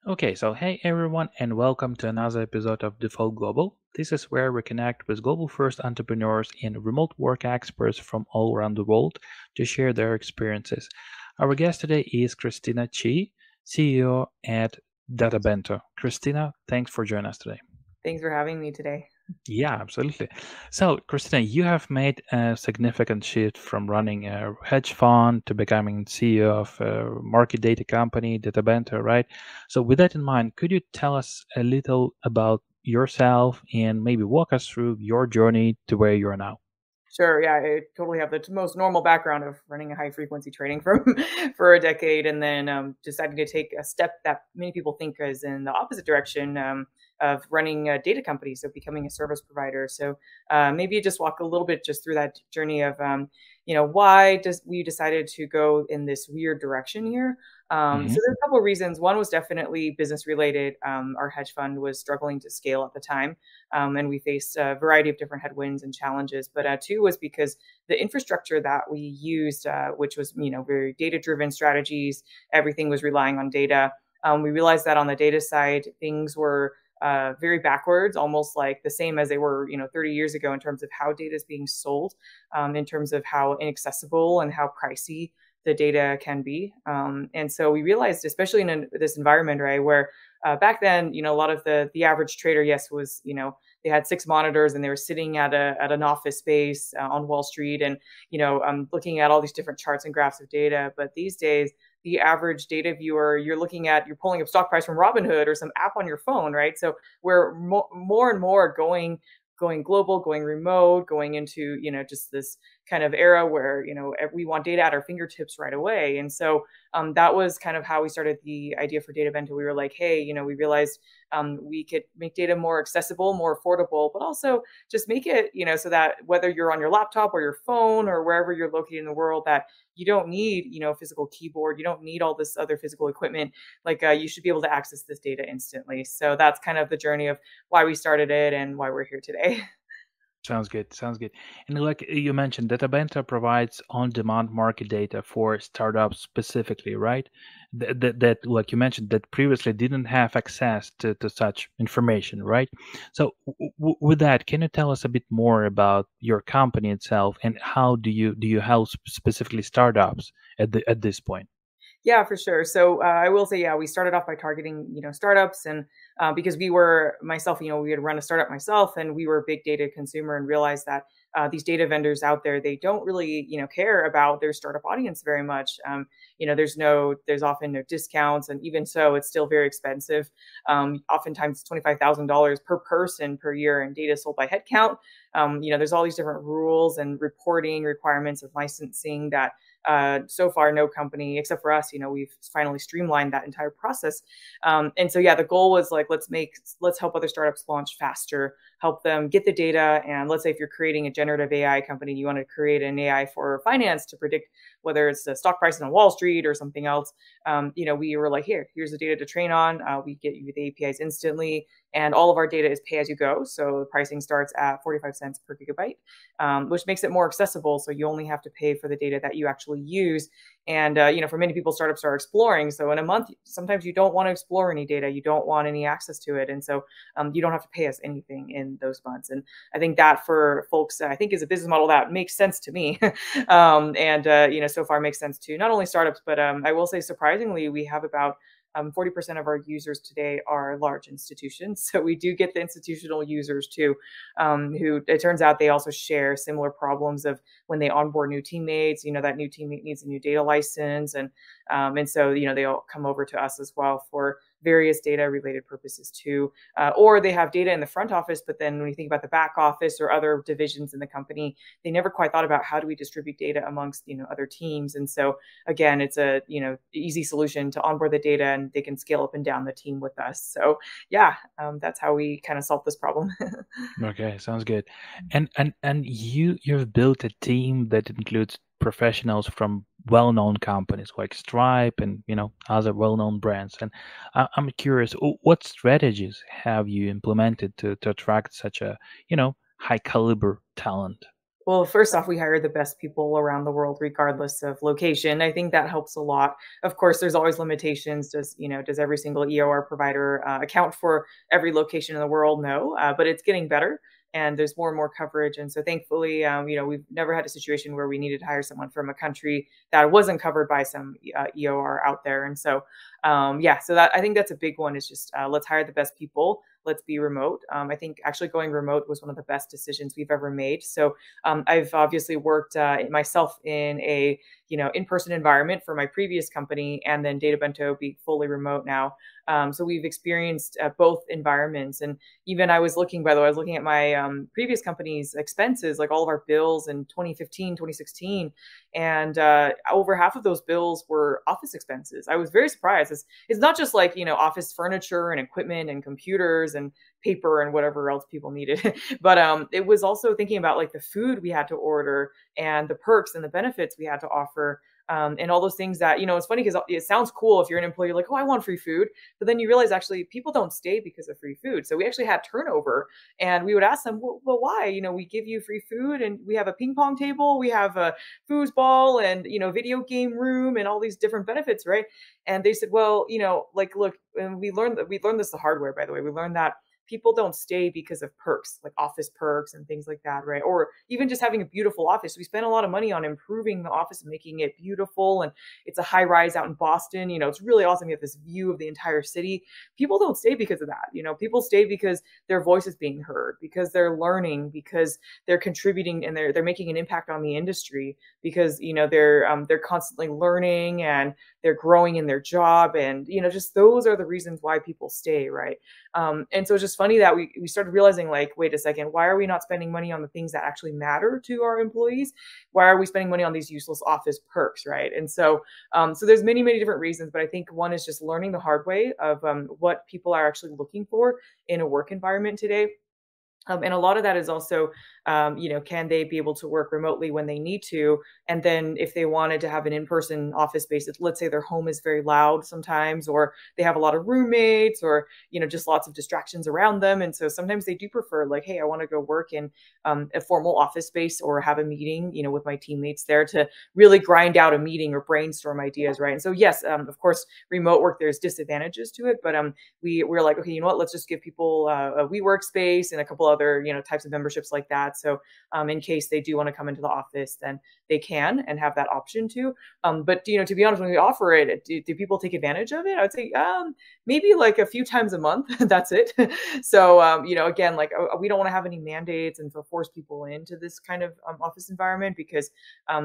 Okay, so hey everyone, and welcome to another episode of Default Global. This is where we connect with global first entrepreneurs and remote work experts from all around the world to share their experiences. Our guest today is Christina Qi, CEO at Databento. Christina, thanks for joining us today. Thanks for having me today. Yeah, absolutely. So, Christina, you have made a significant shift from running a hedge fund to becoming CEO of a market data company, Databento, right? So, with that in mind, could you tell us a little about yourself and maybe walk us through your journey to where you are now? Sure, yeah, I totally have the most normal background of running a high frequency trading from for a decade, and then deciding to take a step that many people think is in the opposite direction of running a data company, so becoming a service provider. So maybe just walk a little bit just through that journey of why does we decided to go in this weird direction here. So Hmm. there's a couple of reasons. One was definitely business related. Our hedge fund was struggling to scale at the time, and we faced a variety of different headwinds and challenges. But two was because the infrastructure that we used, which was very data driven strategies, everything was relying on data. We realized that on the data side, things were very backwards, almost like the same as they were 30 years ago in terms of how data is being sold, in terms of how inaccessible and how pricey the data can be. And so we realized, especially in this environment, right, where back then, a lot of the average trader, yes, was they had six monitors and they were sitting at an office space on Wall Street, and looking at all these different charts and graphs of data. But these days, the average data viewer, you're pulling up stock price from Robinhood or some app on your phone, right? So we're more and more going global, going remote, going into just this kind of era where we want data at our fingertips right away. And so that was kind of how we started the idea for Databento. We were like, hey, we realized we could make data more accessible, more affordable, but also just make it so that whether you're on your laptop or your phone or wherever you're located in the world, that you don't need a physical keyboard, you don't need all this other physical equipment. Like you should be able to access this data instantly. So that's kind of the journey of why we started it and why we're here today. Sounds good. Sounds good. And like you mentioned, Databenta provides on-demand market data for startups specifically, right? That, like you mentioned, that previously didn't have access to such information, right? So, with that, can you tell us a bit more about your company itself and how do you help specifically startups at this point? Yeah, for sure. So I will say, yeah, we started off by targeting, startups, and because we were myself, we had run a startup myself, and we were a big data consumer, and realized that these data vendors out there, they don't really, care about their startup audience very much. There's often no discounts, and even so, it's still very expensive. Oftentimes, $25,000 per person per year, and data sold by headcount. There's all these different rules and reporting requirements of licensing that so far no company except for us, we've finally streamlined that entire process. And so yeah, the goal was like, let's help other startups launch faster, help them get the data. And let's say if you're creating a generative AI company, you want to create an AI for finance to predict whether it's the stock price on Wall Street or something else. We were like, here's the data to train on. We get you the APIs instantly, and all of our data is pay as you go. So the pricing starts at 45 cents per gigabyte, which makes it more accessible. So you only have to pay for the data that you actually use. And for many people, startups are exploring. So in a month, sometimes you don't want to explore any data, you don't want any access to it, and so you don't have to pay us anything in those months. And I think that for folks, I think is a business model that makes sense to me, and so far makes sense to not only startups, but I will say surprisingly, we have about 40% of our users today are large institutions. So we do get the institutional users too, who it turns out they also share similar problems of when they onboard new teammates, that new teammate needs a new data license. And so, they'll come over to us as well for various data related purposes too. Or they have data in the front office, but then when you think about the back office or other divisions in the company, they never quite thought about how do we distribute data amongst, other teams. And so again, it's a, easy solution to onboard the data, and they can scale up and down the team with us. So yeah, that's how we kind of solve this problem. Okay, sounds good. And you've built a team that includes professionals from well-known companies like Stripe and other well-known brands. And I'm curious, what strategies have you implemented to attract such a high caliber talent? Well, first off, we hire the best people around the world, regardless of location. I think that helps a lot. Of course, there's always limitations. Does every single EOR provider account for every location in the world? No, but it's getting better, and there's more and more coverage. And so, thankfully, we've never had a situation where we needed to hire someone from a country that wasn't covered by some EOR out there. And so, yeah, so that I think that's a big one. Is just let's hire the best people. Let's be remote. I think actually going remote was one of the best decisions we've ever made. So I've obviously worked myself in a in-person environment for my previous company, and then Databento being fully remote now. So we've experienced both environments, and even I was looking, by the way, I was looking at my previous company's expenses, like all of our bills in 2015, 2016, and over half of those bills were office expenses. I was very surprised. It's not just like office furniture and equipment and computers and paper and whatever else people needed. But it was also thinking about like the food we had to order and the perks and the benefits we had to offer. And all those things that, it's funny because it sounds cool if you're an employee, you're like, oh, I want free food. But then you realize actually people don't stay because of free food. So we actually had turnover, and we would ask them, well, why? We give you free food, and we have a ping pong table, we have a foosball, and, video game room, and all these different benefits, right? And they said, well, like, look, and we learned this the hard way, by the way. We learned that people don't stay because of perks, like office perks and things like that, right? Or even just having a beautiful office. We spend a lot of money on improving the office and making it beautiful. And it's a high rise out in Boston. It's really awesome. You have this view of the entire city. People don't stay because of that. People stay because their voice is being heard, because they're learning, because they're contributing, and they're making an impact on the industry, because they're constantly learning, and they're growing in their job, and just those are the reasons why people stay, right? And so it's just funny that we started realizing, like, wait a second, why are we not spending money on the things that actually matter to our employees? Why are we spending money on these useless office perks, right? And so, so there's many different reasons, but I think one is just learning the hard way of what people are actually looking for in a work environment today. And a lot of that is also, can they be able to work remotely when they need to? And then if they wanted to have an in-person office space, let's say their home is very loud sometimes, or they have a lot of roommates, or, just lots of distractions around them. And so sometimes they do prefer, like, hey, I want to go work in a formal office space, or have a meeting, with my teammates there to really grind out a meeting or brainstorm ideas, right? And so, yes, of course, remote work, there's disadvantages to it, but we're like, okay, you know what, let's just give people a workspace and a couple other types of memberships like that. So in case they do want to come into the office, then they can and have that option too. But to be honest, when we offer it, do people take advantage of it? I would say maybe like a few times a month. That's it. So again, like we don't want to have any mandates and force people into this kind of office environment, because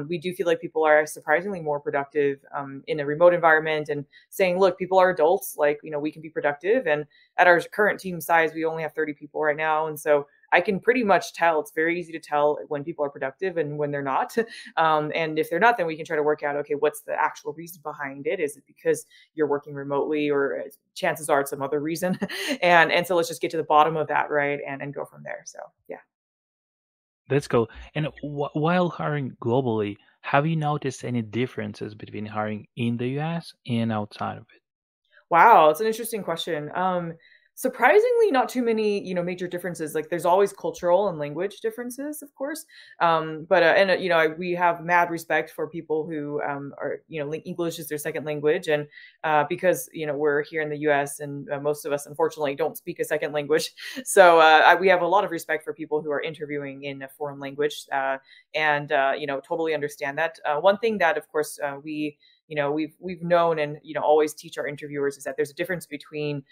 we do feel like people are surprisingly more productive in a remote environment, and saying, look, people are adults, like we can be productive. And at our current team size, we only have 30 people right now, and so I can pretty much tell. It's very easy to tell when people are productive and when they're not. And if they're not, then we can try to work out, okay, what's the actual reason behind it? Is it because you're working remotely, or chances are it's some other reason? And so let's just get to the bottom of that, right? And go from there. So yeah. That's cool. And while hiring globally, have you noticed any differences between hiring in the US and outside of it? Wow, it's an interesting question. Surprisingly, not too many, major differences. Like, there's always cultural and language differences, of course. But and we have mad respect for people who are, English is their second language, and because we're here in the U.S. and most of us, unfortunately, don't speak a second language, so we have a lot of respect for people who are interviewing in a foreign language, and totally understand that. One thing that, of course, we've known, and always teach our interviewers, is that there's a difference between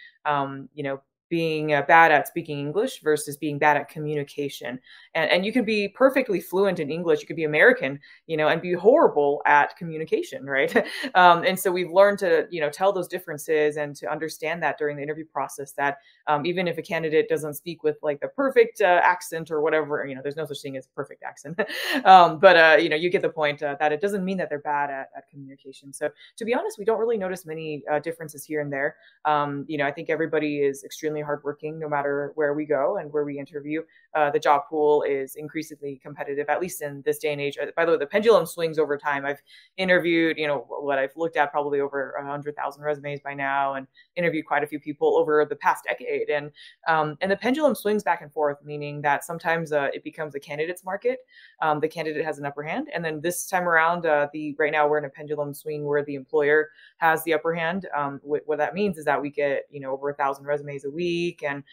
being bad at speaking English versus being bad at communication. And you can be perfectly fluent in English. You could be American, and be horrible at communication, right? And so we've learned to, tell those differences, and to understand that during the interview process, that even if a candidate doesn't speak with like the perfect accent or whatever, there's no such thing as perfect accent. But you get the point, that it doesn't mean that they're bad at communication. So to be honest, we don't really notice many differences here and there. I think everybody is extremely hardworking no matter where we go and where we interview. The job pool is increasingly competitive, at least in this day and age. By the way, the pendulum swings over time. I've interviewed, what I've looked at, probably over 100,000 resumes by now, and interviewed quite a few people over the past decade. And the pendulum swings back and forth, meaning that sometimes it becomes a candidate's market. The candidate has an upper hand, and then this time around, right now we're in a pendulum swing where the employer has the upper hand. What that means is that we get over 1,000 resumes a week, and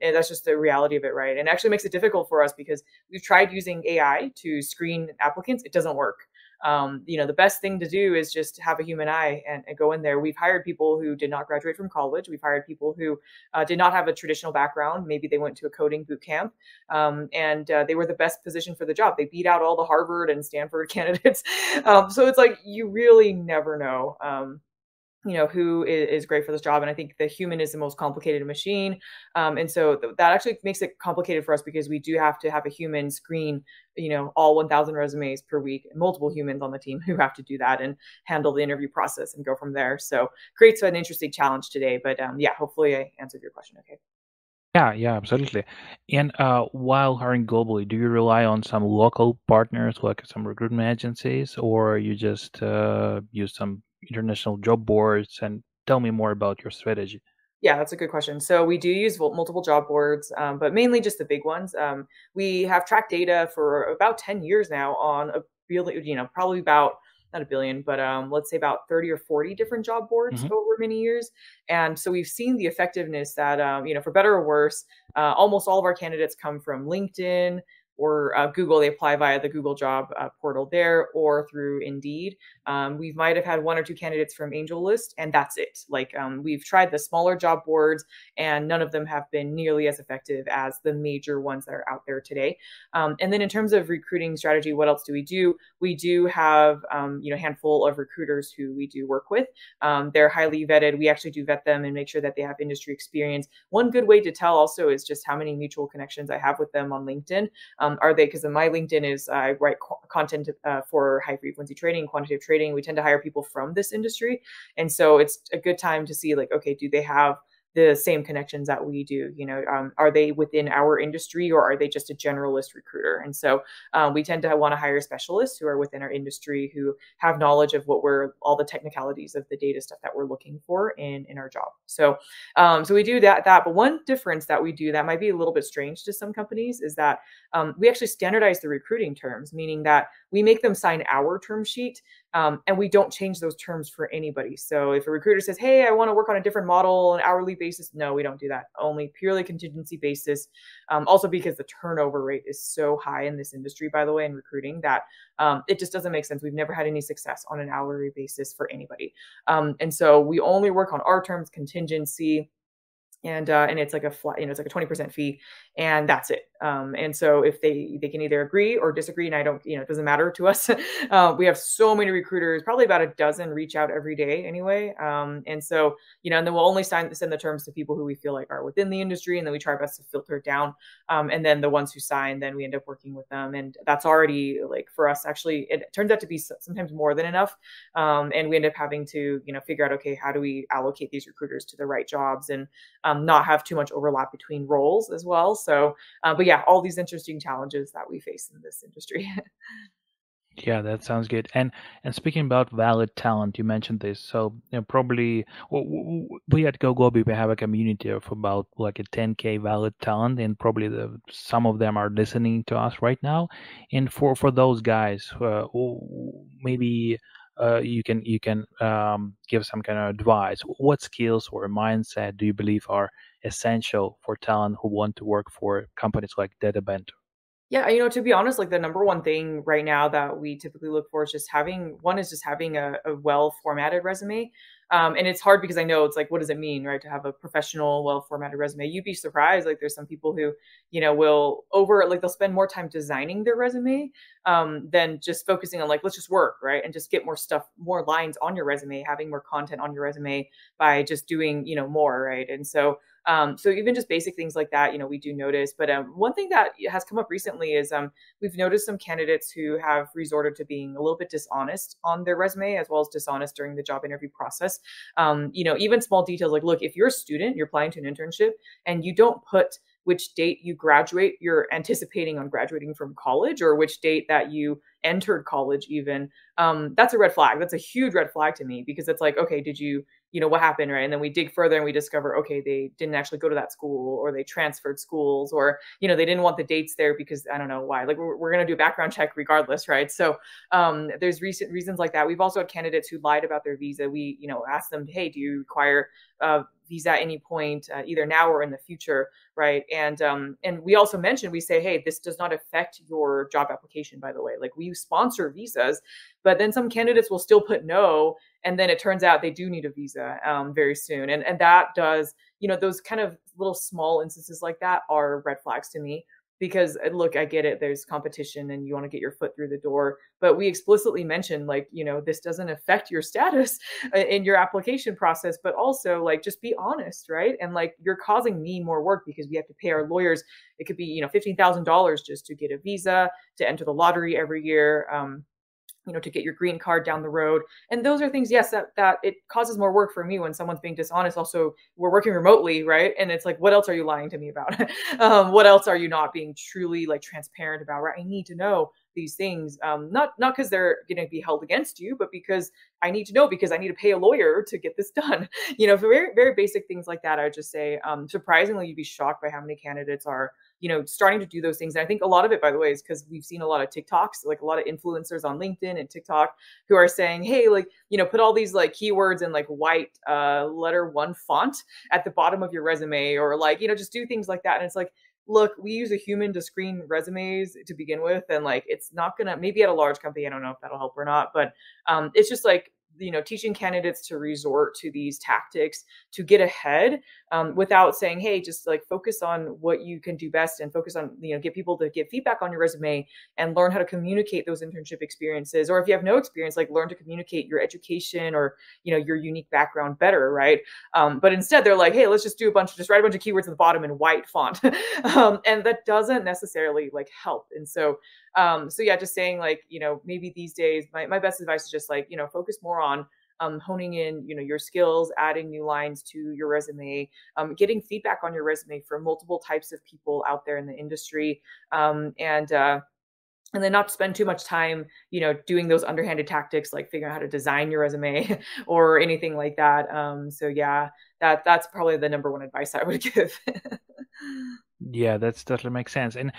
that's just the reality of it, right? And it actually makes it difficult for us because we've tried using AI to screen applicants. It doesn't work. The best thing to do is just have a human eye and go in there. We've hired people who did not graduate from college. We've hired people who did not have a traditional background. Maybe they went to a coding boot camp, and they were the best position for the job. They beat out all the Harvard and Stanford candidates. So it's like you really never know. Who is great for this job. And I think the human is the most complicated machine. And so that actually makes it complicated for us because we do have to have a human screen, all 1,000 resumes per week, and multiple humans on the team who have to do that and handle the interview process and go from there. So creates an interesting challenge today. But yeah, hopefully I answered your question okay. Yeah, absolutely. And while hiring globally, do you rely on some local partners, like some recruitment agencies, or you just use some international job boards? And tell me more about your strategy. Yeah, that's a good question. So we do use multiple job boards, but mainly just the big ones. We have tracked data for about 10 years now on a billion, probably about not a billion, but let's say about 30 or 40 different job boards Hmm. over many years. And so we've seen the effectiveness that, for better or worse, almost all of our candidates come from LinkedIn or Google. They apply via the Google job portal there or through Indeed. We might have had one or two candidates from Angel List, and that's it. Like we've tried the smaller job boards, and none of them have been nearly as effective as the major ones that are out there today. And then in terms of recruiting strategy, what else do we do? We do have a handful of recruiters who we do work with. They're highly vetted. We actually do vet them and make sure that they have industry experience. One good way to tell also is just how many mutual connections I have with them on LinkedIn. Are they, because my LinkedIn is I write content for high frequency trading, quantitative trading. We tend to hire people from this industry, and so it's a good time to see, like, okay, do they have the same connections that we do? Are they within our industry, or are they just a generalist recruiter? And so we tend to want to hire specialists who are within our industry, who have knowledge of all the technicalities of the data stuff that we're looking for in our job. So we do that. But one difference that we do that might be a little bit strange to some companies is that we actually standardize the recruiting terms, meaning that we make them sign our term sheet. And we don't change those terms for anybody. So if a recruiter says, hey, I want to work on a different model, an hourly basis, no, we don't do that. Only purely contingency basis. Also because the turnover rate is so high in this industry, by the way, in recruiting, that it just doesn't make sense. We've never had any success on an hourly basis for anybody. And so we only work on our terms, contingency. And it's like a flat, it's like a 20% fee, and that's it. And so if they can either agree or disagree, and I don't, it doesn't matter to us. We have so many recruiters, probably about a dozen reach out every day anyway. And so, and then we'll only send the terms to people who we feel like are within the industry, and then we try our best to filter it down. And then the ones who sign, then we end up working with them, and that's already, like, for us, actually, it turns out to be sometimes more than enough. And we end up having to, figure out, okay, how do we allocate these recruiters to the right jobs, and not have too much overlap between roles as well. So, but yeah, all these interesting challenges that we face in this industry. Yeah, that sounds good. And speaking about valid talent, you mentioned this. So probably we at GoGobi we have a community of about like a 10K valid talent, and probably some of them are listening to us right now. And for those guys, maybe you can give some kind of advice. What skills or mindset do you believe are essential for talent who want to work for companies like Databento? Yeah, to be honest, like the number one thing right now that we typically look for is just having a well formatted resume. And it's hard because I know it's like, what does it mean, right? To have a professional, well formatted resume. You'd be surprised. Like there's some people who, they'll spend more time designing their resume than just focusing on, like, let's just work, right? And just get more lines on your resume, having more content on your resume by just doing, more, right? And so So even just basic things like that, we do notice. But one thing that has come up recently is we've noticed some candidates who have resorted to being a little bit dishonest on their resume, as well as dishonest during the job interview process. Even small details like, look, if you're a student, you're applying to an internship, and you don't put which date you graduate, you're anticipating on graduating from college, or which date that you entered college even, that's a red flag. That's a huge red flag to me, because it's like, okay, did you, what happened, right? And then we dig further and we discover, okay, they didn't actually go to that school, or they transferred schools, or, they didn't want the dates there because I don't know why. Like, we're going to do a background check regardless, right? So there's recent reasons like that. We've also had candidates who lied about their visa. We, asked them, hey, do you require visa at any point, either now or in the future, right? And we also mentioned, we say, hey, this does not affect your job application, by the way. Like, we sponsor visas, but then some candidates will still put no, and then it turns out they do need a visa very soon. And that does, those kind of little small instances like that are red flags to me. Because look, I get it, there's competition and you want to get your foot through the door, but we explicitly mentioned, like, this doesn't affect your status in your application process, but also, like, just be honest, right? And like, you're causing me more work because we have to pay our lawyers. It could be, $15,000 just to get a visa, to enter the lottery every year, to get your green card down the road. And those are things, yes, that it causes more work for me when someone's being dishonest. Also, we're working remotely, right? And it's like, what else are you lying to me about? What else are you not being truly, like, transparent about, right? I need to know these things, not because they're going to be held against you, but because I need to know, because I need to pay a lawyer to get this done. For very, very basic things like that, I would just say, surprisingly, you'd be shocked by how many candidates are, starting to do those things. And I think a lot of it, by the way, is because we've seen a lot of TikToks, like a lot of influencers on LinkedIn and TikTok, who are saying, hey, like, put all these like keywords in like white letter one font at the bottom of your resume, or like, just do things like that. And it's like, look, we use a human to screen resumes to begin with. And like, it's not gonna, maybe at a large company, I don't know if that'll help or not, but it's just like, teaching candidates to resort to these tactics to get ahead, without saying, hey, just like focus on what you can do best, and focus on, get people to get feedback on your resume and learn how to communicate those internship experiences. Or if you have no experience, like, learn to communicate your education or, your unique background better, right? But instead they're like, hey, let's just write a bunch of keywords at the bottom in white font. And that doesn't necessarily like help. And so yeah, just saying, like, maybe these days, my best advice is just like, focus more on honing in, your skills, adding new lines to your resume, getting feedback on your resume from multiple types of people out there in the industry, and then not spend too much time, doing those underhanded tactics, like figuring out how to design your resume or anything like that. So yeah, that's probably the number one advice I would give. Yeah, that's totally makes sense. And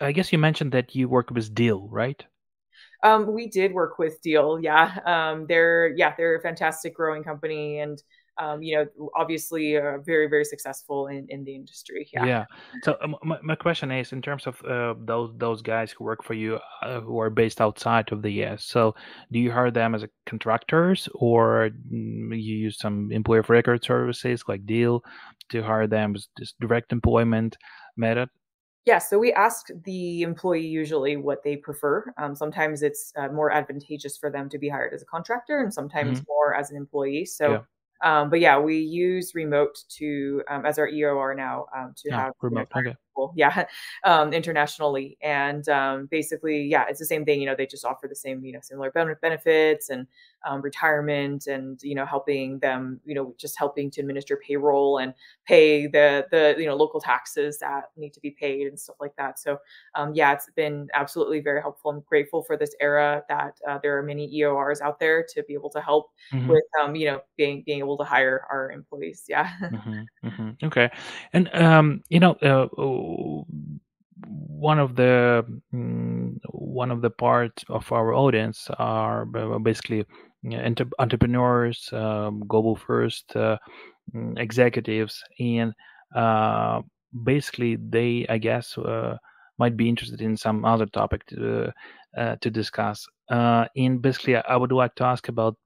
I guess you mentioned that you work with Deal, right? We did work with Deal. Yeah. They're a fantastic growing company, and, obviously very, very successful in the industry. Yeah. Yeah. So my question is, in terms of those guys who work for you, who are based outside of the US. So do you hire them as a contractors, or you use some employer of record services like Deal to hire them as this direct employment method? Yeah, so we ask the employee usually what they prefer. Sometimes it's more advantageous for them to be hired as a contractor, and sometimes Hmm. more as an employee. So, Yeah. but yeah, we use remote to, as our EOR now, to Ah, have, remote. hire Okay. people, yeah, internationally. And basically, yeah, it's the same thing. They just offer the same, similar benefits and retirement, and helping them, just helping to administer payroll and pay the local taxes that need to be paid and stuff like that. So yeah, it's been absolutely very helpful. I'm grateful for this era that there are many EORs out there to be able to help Hmm. with being able to hire our employees. Yeah. Okay. And one of the parts of our audience are basically entrepreneurs, global first executives, and uh, basically they, I guess, might be interested in some other topic to discuss. And basically, I would like to ask about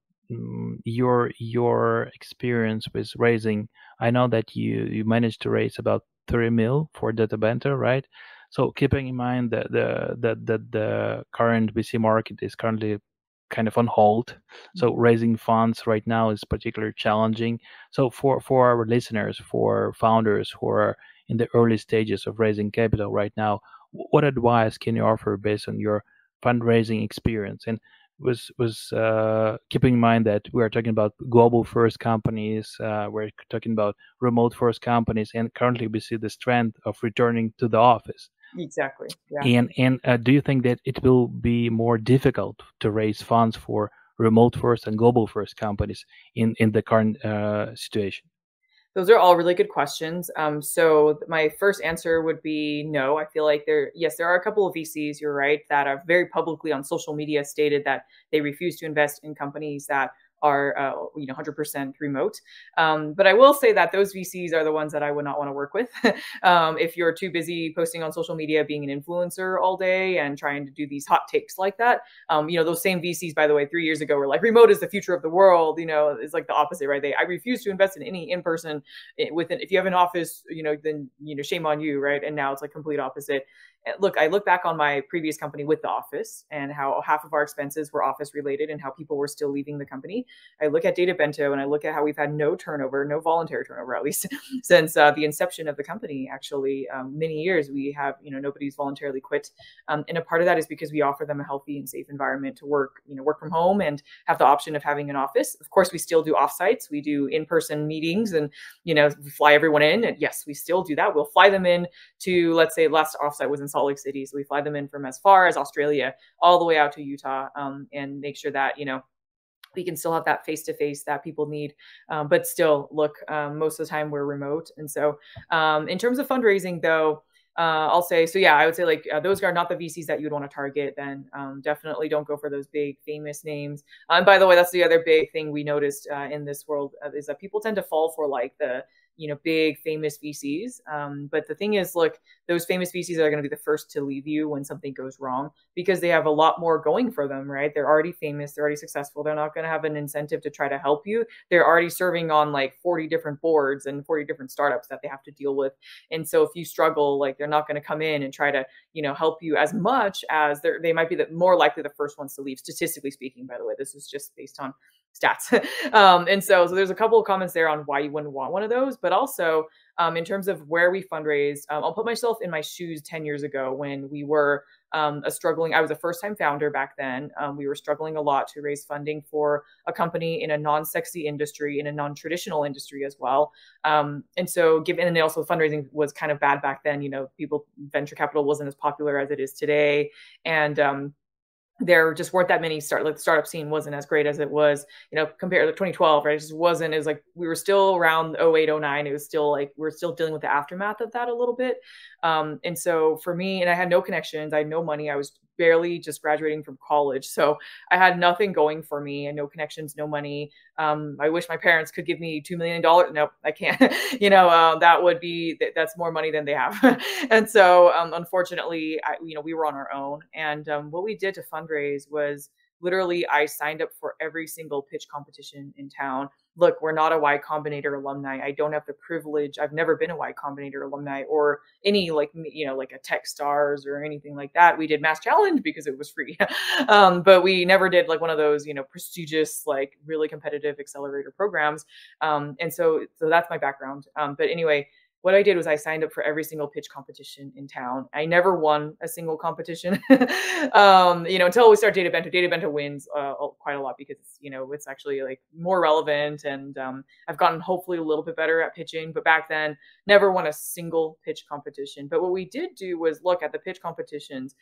your experience with raising. I know that you managed to raise about 30 mil for Databento, right? So keeping in mind that the current VC market is currently kind of on hold. So Mhm. raising funds right now is particularly challenging. So for our listeners, for founders who are in the early stages of raising capital right now, what advice can you offer based on your fundraising experience? And keeping in mind that we are talking about global first companies, we're talking about remote first companies, and currently we see this trend of returning to the office. Exactly. Yeah. And do you think that it will be more difficult to raise funds for remote first and global first companies in the current situation? Those are all really good questions. So my first answer would be no. I feel like yes, there are a couple of VCs, you're right, that have very publicly on social media stated that they refuse to invest in companies that are, 100% remote. But I will say that those VCs are the ones that I would not want to work with. If you're too busy posting on social media, being an influencer all day and trying to do these hot takes like that, those same VCs, by the way, 3 years ago were like, remote is the future of the world. It's like the opposite, right? I refuse to invest in any in-person within. If you have an office, then shame on you, right? And now it's like complete opposite. Look, I look back on my previous company with the office and how half of our expenses were office related and how people were still leaving the company. I look at Databento and I look at how we've had no turnover, no voluntary turnover, at least since the inception of the company. Actually, many years we have, nobody's voluntarily quit, and a part of that is because we offer them a healthy and safe environment to work from home and have the option of having an office. Of course, we still do offsites. We do in-person meetings and we fly everyone in. And yes, we still do that. We'll fly them in to, let's say, last offsite was in Salt Lake City. So we fly them in from as far as Australia all the way out to Utah, and make sure that, we can still have that face to face that people need. But still, look, most of the time we're remote. And so, in terms of fundraising, though, I'll say, so yeah, I would say like those are not the VCs that you'd want to target. Then definitely don't go for those big famous names. And by the way, that's the other big thing we noticed in this world is that people tend to fall for like the big famous VCs. But the thing is, look, those famous VCs are going to be the first to leave you when something goes wrong because they have a lot more going for them, right? They're already famous, they're already successful. They're not going to have an incentive to try to help you. They're already serving on like 40 different boards and 40 different startups that they have to deal with. And so if you struggle, like they're not going to come in and try to, help you as much as they might be more likely the first ones to leave, statistically speaking, by the way. This is just based on stats. And so there's a couple of comments there on why you wouldn't want one of those, but also in terms of where we fundraise, I'll put myself in my shoes 10 years ago when we were I was a first time founder back then. We were struggling a lot to raise funding for a company in a non-sexy industry, in a non-traditional industry as well. And so and also fundraising was kind of bad back then. Venture capital wasn't as popular as it is today. And there just weren't that many the startup scene wasn't as great as it was, compared to 2012, right? It just wasn't. It was like we were still around 08, 09. It was still like we're still dealing with the aftermath of that a little bit. And so for me, and I had no connections, I had no money. I was barely just graduating from college. So I had nothing going for me and no connections, no money. I wish my parents could give me $2 million. Nope, I can't. That's more money than they have. And so, unfortunately, we were on our own. And what we did to fundraise was literally I signed up for every single pitch competition in town. Look, we're not a Y Combinator alumni. I don't have the privilege. I've never been a Y Combinator alumni or any like a Techstars or anything like that. We did Mass Challenge because it was free, but we never did like one of those prestigious like really competitive accelerator programs. And so that's my background. But anyway, what I did was I signed up for every single pitch competition in town. I never won a single competition, until we start Databento. Databento wins quite a lot because it's actually like more relevant, and I've gotten hopefully a little bit better at pitching. But back then, never won a single pitch competition. But what we did do was look at the pitch competitions.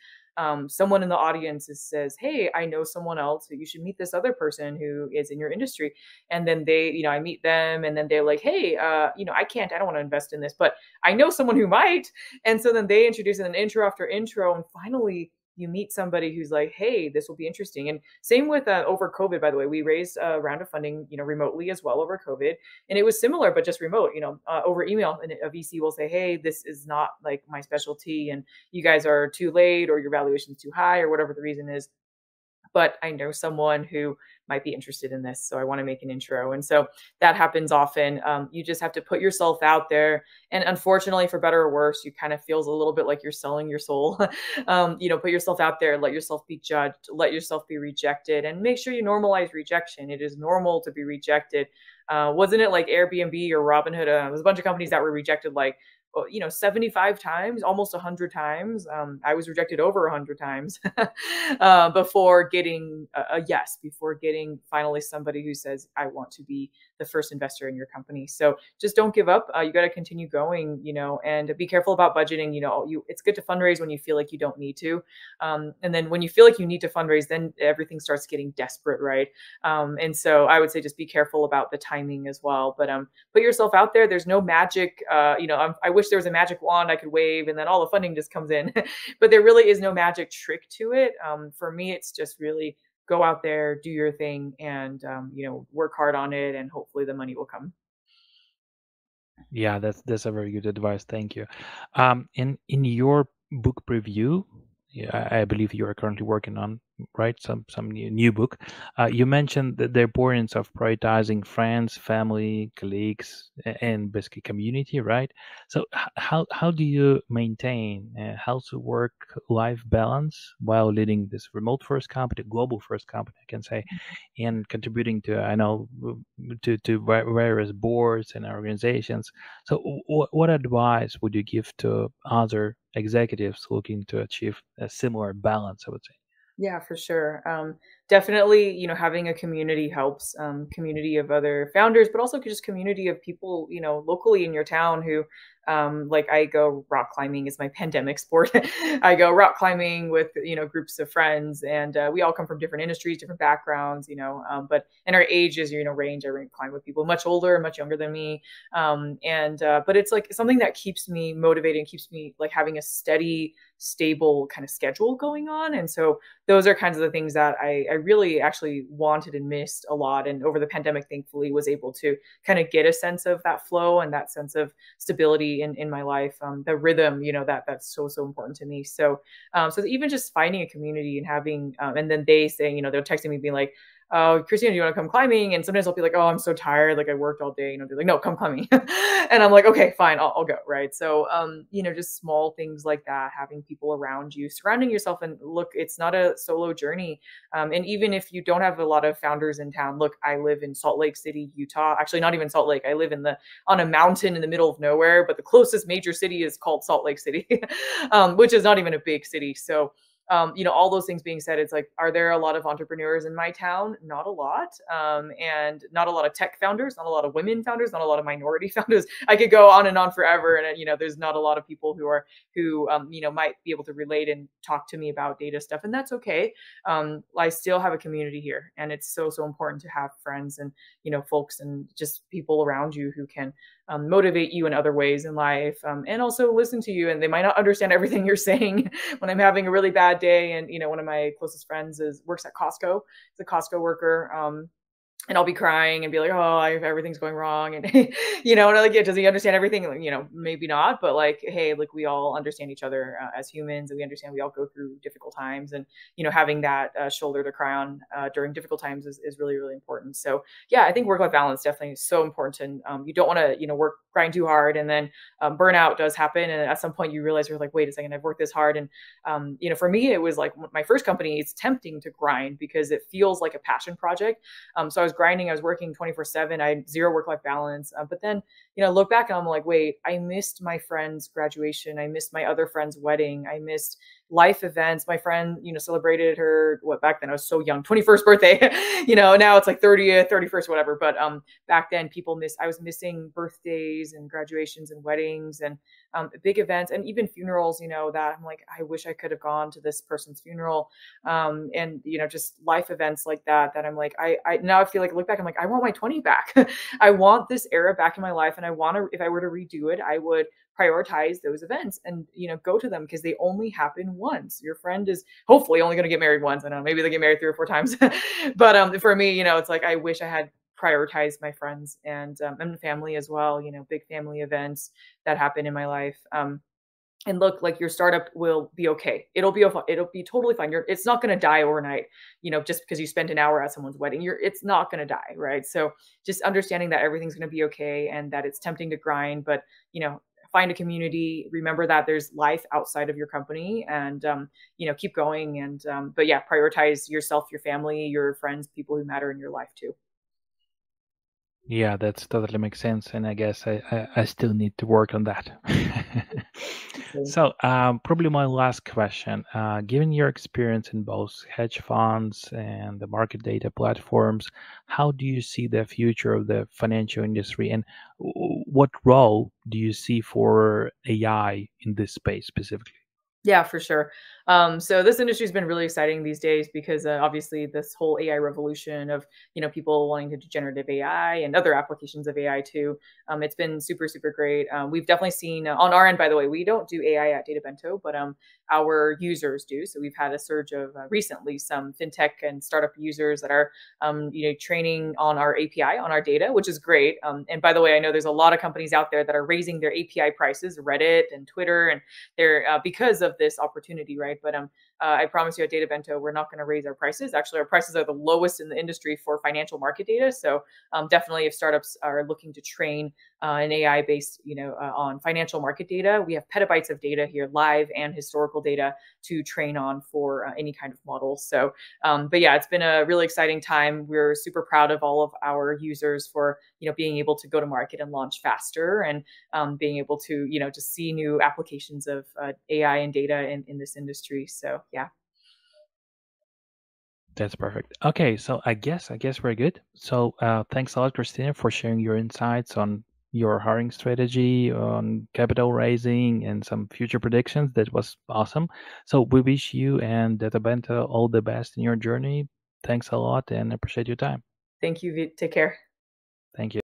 Someone in the audience says, "Hey, I know someone else. You should meet this other person who is in your industry." And then I meet them, and then they're like, "Hey, I don't want to invest in this, but I know someone who might." And so then they introduce an intro after intro, and finally you meet somebody who's like, "Hey, this will be interesting." And same with over COVID, by the way, we raised a round of funding, remotely as well over COVID, and it was similar but just remote. Over email, and a VC will say, "Hey, this is not like my specialty, and you guys are too late, or your valuation's too high, or whatever the reason is." but I know someone who might be interested in this, so I want to make an intro. And so that happens often. You just have to put yourself out there, and unfortunately, for better or worse, you kind of feels a little bit like you're selling your soul. Put yourself out there, let yourself be judged, let yourself be rejected, and make sure you normalize rejection. It is normal to be rejected. Wasn't it like Airbnb or Robinhood? There's a bunch of companies that were rejected like 75 times, almost 100 times. I was rejected over 100 times before getting a yes, before getting finally somebody who says, I want to be the first investor in your company. So just don't give up. You got to continue going, and be careful about budgeting. It's good to fundraise when you feel like you don't need to. And then when you feel like you need to fundraise, then everything starts getting desperate, right? And so I would say just be careful about the timing as well. But put yourself out there. There's no magic. I wish there was a magic wand I could wave and then all the funding just comes in. But there really is no magic trick to it. For me, it's just really go out there, do your thing, and work hard on it, and hopefully the money will come. Yeah, that's a very good advice. Thank you. In your book preview, yeah, I believe you are currently working on, right, some new book. You mentioned the importance of prioritizing friends, family, colleagues, and basically community, right? So how do you maintain a healthy work-life balance while leading this remote first company, global first company, I can say, and contributing to, I know, to various boards and organizations. So what advice would you give to other executives looking to achieve a similar balance, I would say? Yeah, for sure. Definitely, having a community helps. Community of other founders, but also just community of people, locally in your town who, like I go rock climbing is my pandemic sport. I go rock climbing with, groups of friends, and we all come from different industries, different backgrounds, but in our ages, range. I climb with people much older, much younger than me, but it's like something that keeps me motivated and keeps me like having a steady, stable kind of schedule going on. And so those are kinds of the things that I really actually wanted and missed a lot. And over the pandemic, thankfully, was able to kind of get a sense of that flow and that sense of stability in my life, the rhythm, that's so important to me. So even just finding a community and having, and then they saying, they're texting me being like, oh, Christina, do you want to come climbing? And sometimes I'll be like, oh, I'm so tired. Like I worked all day, they're like, no, come climbing. And I'm like, okay, fine, I'll go. Right. So, just small things like that, having people around you, surrounding yourself. And look, it's not a solo journey. And even if you don't have a lot of founders in town, look, I live in Salt Lake City, Utah. Actually, not even Salt Lake. I live on a mountain in the middle of nowhere, but the closest major city is called Salt Lake City, which is not even a big city. So, all those things being said, it's like, are there a lot of entrepreneurs in my town? Not a lot. And not a lot of tech founders, not a lot of women founders, not a lot of minority founders. I could go on and on forever. And, there's not a lot of people who might be able to relate and talk to me about data stuff. And that's okay. I still have a community here, and it's so important to have friends and, folks and just people around you who can motivate you in other ways in life, and also listen to you. And they might not understand everything you're saying when I'm having a really bad day. And, one of my closest friends works at Costco. He's a Costco worker. And I'll be crying and be like, oh, everything's going wrong. And, and I'm like, yeah, does he understand everything? Like, maybe not, but like, hey, like we all understand each other as humans, and we understand we all go through difficult times. And, having that shoulder to cry on during difficult times is really, really important. So yeah, I think work-life balance definitely is so important. You don't want to, grind too hard, and then burnout does happen. And at some point you realize you're like, wait a second, I've worked this hard. And, for me, it was like my first company, it's tempting to grind because it feels like a passion project. So I was grinding. I was working 24/7. I had zero work-life balance. But then, look back and I'm like, wait, I missed my friend's graduation. I missed my other friend's wedding. I missed life events. My friend, celebrated her, back then I was so young, 21st birthday, now it's like 30th, 31st, whatever. But back then I was missing birthdays and graduations and weddings and big events and even funerals, that I'm like, I wish I could have gone to this person's funeral. And, just life events like that I'm like, I now I feel like, look back, I'm like, I want my 20 back. I want this era back in my life. And I want to, if I were to redo it, I would prioritize those events and, go to them because they only happen once. Your friend is hopefully only going to get married once. I don't know, maybe they get married 3 or 4 times. But for me, it's like, I wish I had prioritized my friends and family as well, big family events that happen in my life. and look, like, your startup will be okay. It'll be totally fine. It's not going to die overnight, just because you spent an hour at someone's wedding. It's not going to die, right? So just understanding that everything's going to be okay, and that it's tempting to grind, but find a community. Remember that there's life outside of your company, and keep going. And but yeah, prioritize yourself, your family, your friends, people who matter in your life too. Yeah, that's totally makes sense, and I guess I still need to work on that. So, So, probably my last question. Given your experience in both hedge funds and the market data platforms, how do you see the future of the financial industry, and what role do you see for AI in this space specifically? yeah, for sure. So this industry's been really exciting these days because obviously this whole AI revolution of people wanting to do generative AI and other applications of AI too. It's been super super great. We've definitely seen on our end. By the way, we don't do AI at Databento, but our users do. So we've had a surge of recently some fintech and startup users that are training on our API on our data, which is great. And by the way, I know there's a lot of companies out there that are raising their API prices, Reddit and Twitter, and they're because of this opportunity, right? But I promise you at Data Bento, we're not going to raise our prices. Actually, our prices are the lowest in the industry for financial market data. So definitely, if startups are looking to train an AI based, on financial market data, we have petabytes of data here, live and historical data to train on for any kind of model. So, but yeah, it's been a really exciting time. We're super proud of all of our users for being able to go to market and launch faster, and being able to just see new applications of AI and data in this industry. So yeah. That's perfect. Okay, so I guess we're good. So thanks a lot, Christina, for sharing your insights on your hiring strategy, on capital raising, and some future predictions. That was awesome. So we wish you and Databenta all the best in your journey. Thanks a lot, and appreciate your time. Thank you. Take care. Thank you.